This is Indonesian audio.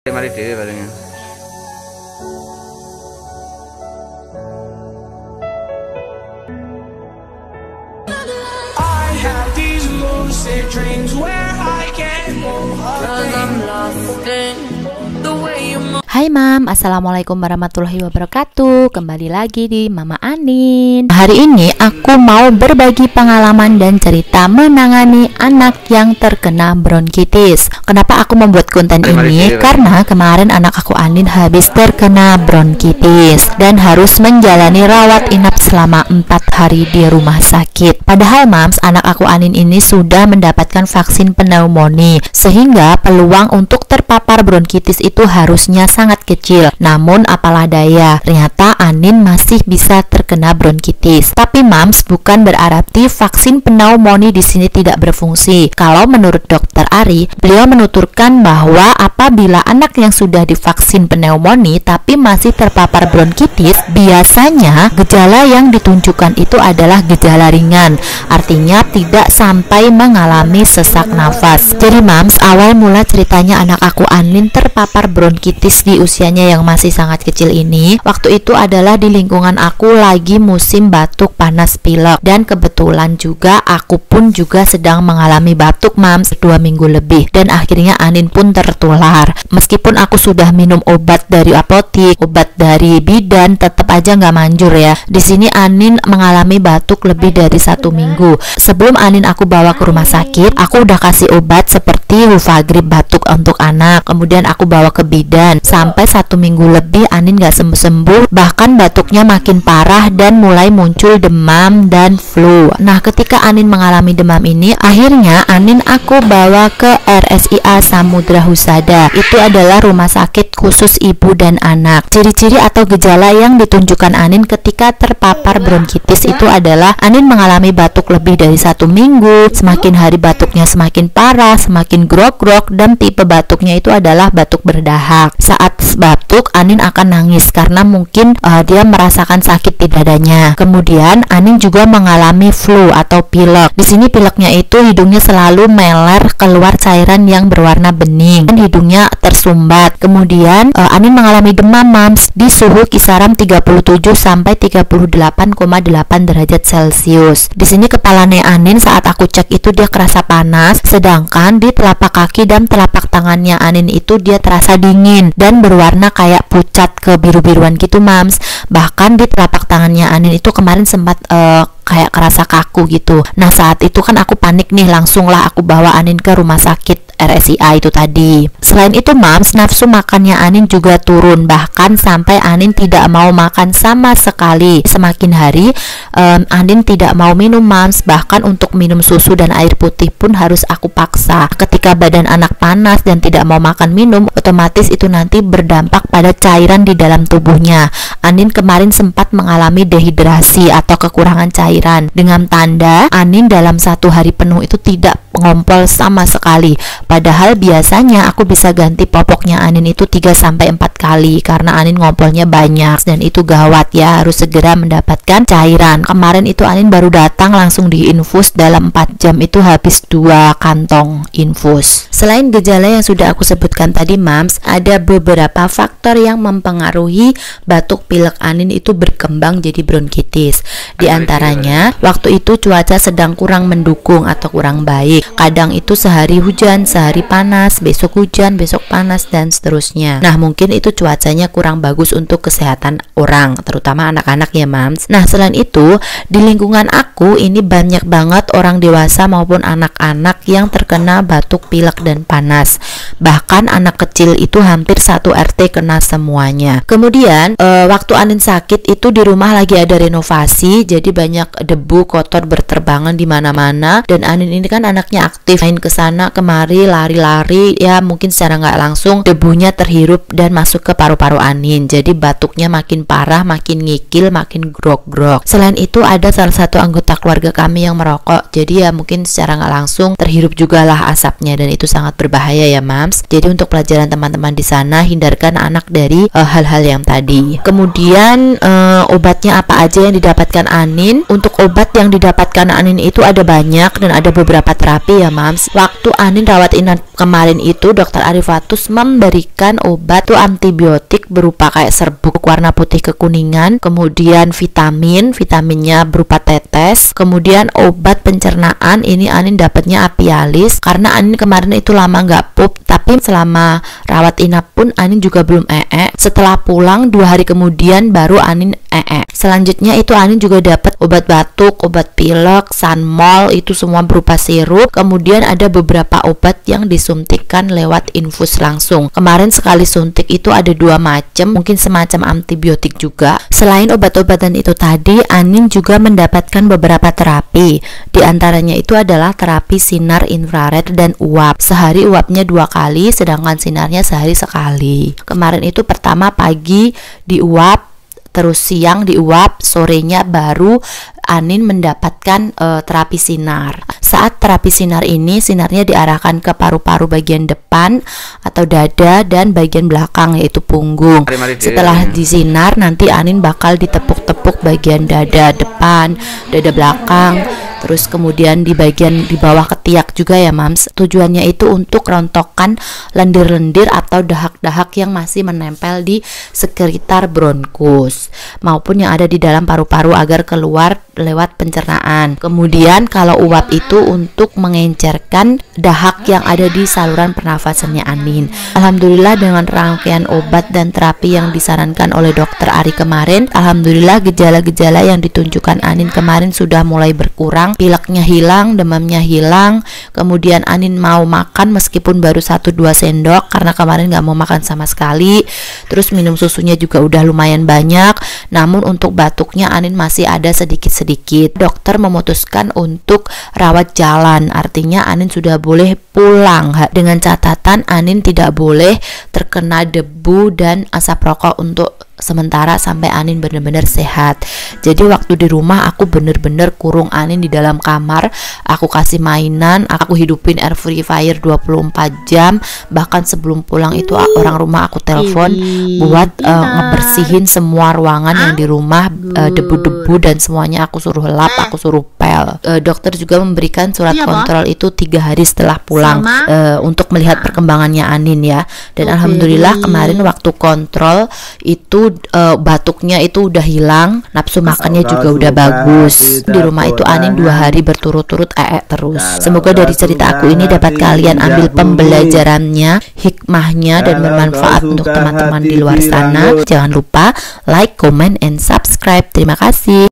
Mari dhewe paling. I have these lucid dreams where I can't move Hai Mam, Assalamualaikum warahmatullahi wabarakatuh. Kembali lagi di Mama Anin. Hari ini aku mau berbagi pengalaman dan cerita menangani anak yang terkena bronkitis. Kenapa aku membuat konten ini? Karena kemarin anak aku Anin habis terkena bronkitis dan harus menjalani rawat inap selama 4 hari di rumah sakit. Padahal Mams, anak aku Anin ini sudah mendapatkan vaksin pneumonia, sehingga peluang untuk terpapar bronkitis itu harusnya sangat kecil. Namun apalah daya, ternyata Anin masih bisa terkena bronkitis. Tapi Mams, bukan berarti vaksin pneumonia di sini tidak berfungsi. Kalau menurut Dokter Ari, beliau menuturkan bahwa apabila anak yang sudah divaksin pneumonia tapi masih terpapar bronkitis, biasanya gejala yang ditunjukkan itu adalah gejala ringan. Artinya tidak sampai mengalami sesak nafas. Jadi Mams, awal mula ceritanya anak aku Anin terpapar bronkitis di usianya yang masih sangat kecil ini, waktu itu adalah di lingkungan aku lagi musim batuk panas pilek, dan kebetulan juga aku pun juga sedang mengalami batuk Mams 2 minggu lebih, dan akhirnya Anin pun tertular. Meskipun aku sudah minum obat dari apotik, obat dari bidan, tetap aja nggak manjur ya. Di sini Anin mengalami batuk lebih dari 1 minggu. Sebelum Anin aku bawa ke rumah sakit, aku udah kasih obat seperti Hufagrip batuk untuk anak, kemudian aku bawa ke bidan. Sampai 1 minggu lebih Anin gak sembuh-sembuh, bahkan batuknya makin parah dan mulai muncul demam dan flu. Nah, ketika Anin mengalami demam ini, akhirnya Anin aku bawa ke RSIA Samudra Husada. Itu adalah rumah sakit khusus ibu dan anak. Ciri-ciri atau gejala yang ditunjukkan Anin ketika terpapar bronkitis itu adalah Anin mengalami batuk lebih dari 1 minggu, semakin hari batuknya semakin parah, semakin grog-grog, dan tipe batuknya itu adalah batuk berdahak. Saat batuk, Anin akan nangis karena mungkin dia merasakan sakit di dadanya. Kemudian Anin juga mengalami flu atau pilek. Di sini pileknya itu hidungnya selalu meler keluar cairan yang berwarna bening dan hidungnya tersumbat. Kemudian Anin mengalami demam Mams di suhu kisaran 37 sampai 38,8 derajat Celcius. Di sini kepalanya Anin saat aku cek itu dia kerasa panas, sedangkan di telapak kaki dan telapak tangannya Anin itu dia terasa dingin dan berwarna kayak pucat kebiru-biruan gitu Mams. Bahkan di telapak tangannya Anin itu kemarin sempat kayak kerasa kaku gitu. Nah, saat itu kan aku panik nih, langsunglah aku bawa Anin ke rumah sakit RSIA itu tadi. Selain itu Mams, nafsu makannya Anin juga turun, bahkan sampai Anin tidak mau makan sama sekali. Semakin hari Anin tidak mau minum Mams, bahkan untuk minum susu dan air putih pun harus aku paksa. Ketika badan anak panas dan tidak mau makan minum, otomatis itu nanti berdampak pada cairan di dalam tubuhnya. Anin kemarin sempat mengalami dehidrasi atau kekurangan cairan, dengan tanda Anin dalam 1 hari penuh itu tidak ngompol sama sekali. Padahal biasanya aku bisa ganti popoknya Anin itu 3-4 kali karena Anin ngompolnya banyak, dan itu gawat ya, harus segera mendapatkan cairan. Kemarin itu Anin baru datang langsung diinfus, dalam 4 jam itu habis 2 kantong infus. Selain gejala yang sudah aku sebutkan tadi Mams, ada beberapa faktor yang mempengaruhi batuk pilek Anin itu berkembang jadi bronkitis. Di antaranya, waktu itu cuaca sedang kurang mendukung atau kurang baik. Kadang itu sehari hujan, sehari panas, besok hujan, besok panas, dan seterusnya. Nah, mungkin itu cuacanya kurang bagus untuk kesehatan orang, terutama anak-anak ya Mams. Nah, selain itu, di lingkungan aku ini banyak banget orang dewasa maupun anak-anak yang terkena batuk pilek dan panas. Bahkan anak kecil itu hampir 1 RT kena semuanya. Kemudian waktu Anin sakit itu di rumah lagi ada renovasi, jadi banyak debu kotor berterbangan di mana-mana, dan Anin ini kan anaknya aktif, main ke sana kemari, lari-lari, ya mungkin secara nggak langsung debunya terhirup dan masuk ke paru-paru Anin. Jadi batuknya makin parah, makin ngikil, makin grog-grog. Selain itu ada salah satu anggota keluarga kami yang merokok, jadi ya mungkin secara nggak langsung terhirup juga lah asapnya, dan itu sangat berbahaya ya Mams. Jadi untuk pelajaran teman-teman di sana, hindarkan anak dari hal-hal yang tadi. Kemudian obatnya apa aja yang didapatkan Anin? Untuk obat yang didapatkan Anin itu ada banyak dan ada beberapa terapi terapi ya Mams. Waktu Anin rawat inap kemarin itu Dokter Arifatus memberikan obat tuh antibiotik berupa kayak serbuk warna putih kekuningan, kemudian vitaminnya berupa tetes, kemudian obat pencernaan ini Anin dapatnya Apialis karena Anin kemarin itu lama nggak pup, tapi selama rawat inap pun Anin juga belum Setelah pulang 2 hari kemudian baru Anin Selanjutnya itu Anin juga dapat obat batuk, obat pilek, Sanmol itu semua berupa sirup. Kemudian ada beberapa obat yang disuntikkan lewat infus langsung. Kemarin sekali suntik itu ada 2 macam, mungkin semacam antibiotik juga. Selain obat-obatan itu tadi, Anin juga mendapatkan beberapa terapi. Di antaranya itu adalah terapi sinar infrared dan uap. Sehari uapnya 2 kali, sedangkan sinarnya sehari sekali. Kemarin itu pertama pagi diuap, terus siang diuap, sorenya baru Anin mendapatkan terapi sinar. Saat terapi sinar ini, sinarnya diarahkan ke paru-paru bagian depan atau dada dan bagian belakang yaitu punggung. Setelah disinar nanti Anin bakal ditepuk-tepuk bagian dada depan, dada belakang, terus kemudian di bagian di bawah ketiak juga ya Mams. Tujuannya itu untuk rontokan lendir-lendir atau dahak-dahak yang masih menempel di sekitar bronkus maupun yang ada di dalam paru-paru agar keluar lewat pencernaan. Kemudian kalau uap itu untuk mengencerkan dahak yang ada di saluran pernafasannya Anin. Alhamdulillah dengan rangkaian obat dan terapi yang disarankan oleh Dokter Ari kemarin, alhamdulillah gejala-gejala yang ditunjukkan Anin kemarin sudah mulai berkurang. Pileknya hilang, demamnya hilang. Kemudian Anin mau makan meskipun baru 1-2 sendok karena kemarin nggak mau makan sama sekali. Terus minum susunya juga udah lumayan banyak. Namun untuk batuknya Anin masih ada sedikit-sedikit. Dokter memutuskan untuk rawat jalan, artinya Anin sudah boleh pulang dengan catatan Anin tidak boleh terkena debu dan asap rokok untuk sementara sampai Anin benar-benar sehat. Jadi waktu di rumah aku bener-bener kurung Anin di dalam kamar, aku kasih mainan, aku hidupin air purifier 24 jam. Bahkan sebelum pulang itu orang rumah aku telepon buat ngebersihin semua ruangan yang di rumah, debu-debu dan semuanya aku suruh lap, aku suruh pel. Dokter juga memberikan surat kontrol itu 3 hari setelah pulang untuk melihat perkembangannya Anin ya. Dan alhamdulillah kemarin waktu kontrol itu batuknya itu udah hilang, nafsu makannya juga udah bagus. Di rumah itu Anin 2 hari berturut-turut terus. Semoga dari cerita aku ini dapat kalian ambil pembelajarannya, hikmahnya dan bermanfaat untuk teman-teman di luar sana. Jangan lupa like, comment, and subscribe. Terima kasih.